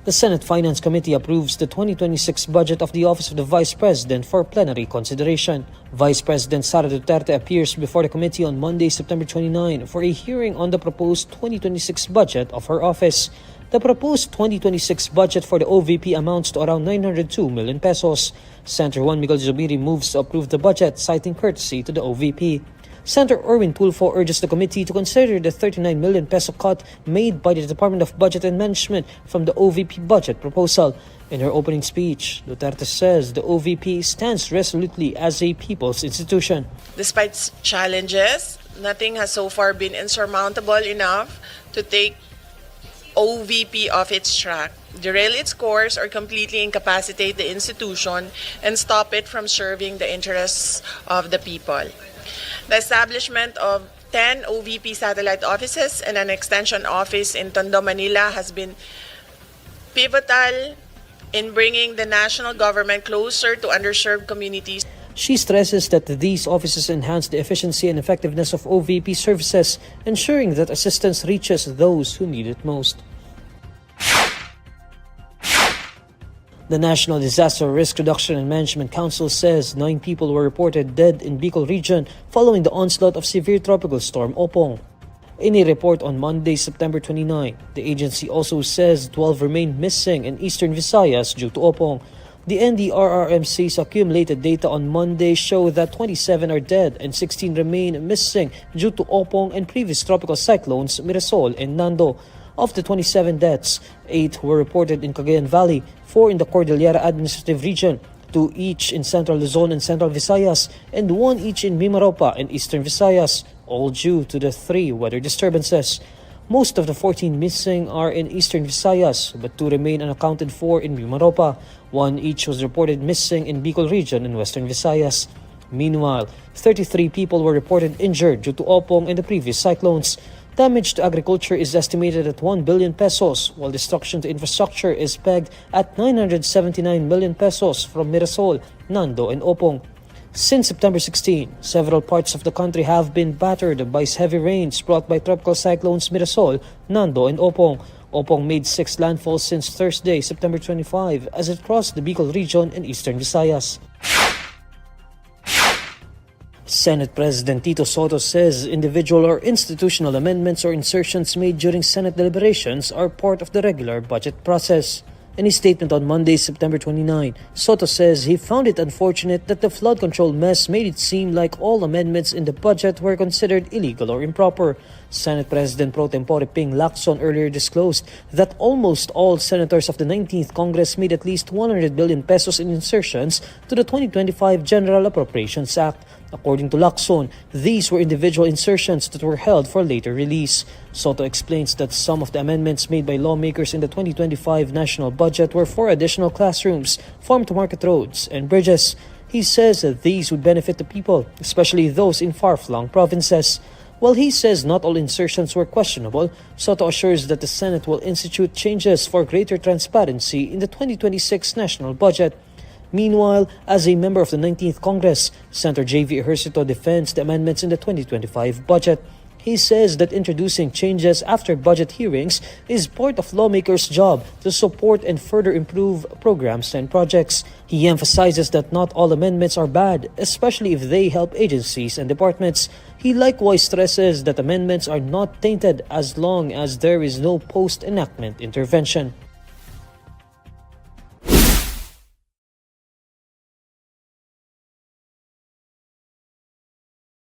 The Senate Finance Committee approves the 2026 budget of the Office of the Vice President for plenary consideration. Vice President Sara Duterte appears before the committee on Monday, September 29 for a hearing on the proposed 2026 budget of her office. The proposed 2026 budget for the OVP amounts to around 902 million pesos. Senator Juan Miguel Zubiri moves to approve the budget, citing courtesy to the OVP. Senator Erwin Tulfo urges the committee to consider the 39 million peso cut made by the Department of Budget and Management from the OVP budget proposal. In her opening speech, Duterte says the OVP stands resolutely as a people's institution. Despite challenges, nothing has so far been insurmountable enough to take OVP off its track, derail its course, or completely incapacitate the institution and stop it from serving the interests of the people. The establishment of 10 OVP satellite offices and an extension office in Tondo, Manila has been pivotal in bringing the national government closer to underserved communities. She stresses that these offices enhance the efficiency and effectiveness of OVP services, ensuring that assistance reaches those who need it most. The National Disaster Risk Reduction and Management Council says 9 people were reported dead in Bicol region following the onslaught of severe tropical storm Opong. In a report on Monday, September 29, the agency also says 12 remain missing in Eastern Visayas due to Opong. The NDRRMC's accumulated data on Monday show that 27 are dead and 16 remain missing due to Opong and previous tropical cyclones Mirasol and Nando. Of the 27 deaths, 8 were reported in Cagayan Valley, 4 in the Cordillera Administrative Region, 2 each in Central Luzon and Central Visayas, and 1 each in Mimaropa and Eastern Visayas, all due to the 3 weather disturbances. Most of the 14 missing are in Eastern Visayas, but 2 remain unaccounted for in Mimaropa. 1 each was reported missing in Bicol region and Western Visayas. Meanwhile, 33 people were reported injured due to Opong and the previous cyclones. Damage to agriculture is estimated at 1 billion pesos, while destruction to infrastructure is pegged at 979 million pesos from Mirasol, Nando, and Opong. Since September 16, several parts of the country have been battered by heavy rains brought by tropical cyclones Mirasol, Nando, and Opong. Opong made 6 landfalls since Thursday, September 25, as it crossed the Bicol region and Eastern Visayas. Senate President Tito Sotto says individual or institutional amendments or insertions made during Senate deliberations are part of the regular budget process. In a statement on Monday, September 29, Sotto says he found it unfortunate that the flood control mess made it seem like all amendments in the budget were considered illegal or improper. Senate President Pro Tempore Ping Lacson earlier disclosed that almost all senators of the 19th Congress made at least 100 billion pesos in insertions to the 2025 General Appropriations Act. According to Lacson, these were individual insertions that were held for later release. Sotto explains that some of the amendments made by lawmakers in the 2025 national budget were for additional classrooms, farm-to-market roads, and bridges. He says that these would benefit the people, especially those in far-flung provinces. While he says not all insertions were questionable, Sotto assures that the Senate will institute changes for greater transparency in the 2026 national budget. Meanwhile, as a member of the 19th Congress, Senator J.V. Ejercito defends the amendments in the 2025 budget. He says that introducing changes after budget hearings is part of lawmakers' job to support and further improve programs and projects. He emphasizes that not all amendments are bad, especially if they help agencies and departments. He likewise stresses that amendments are not tainted as long as there is no post-enactment intervention.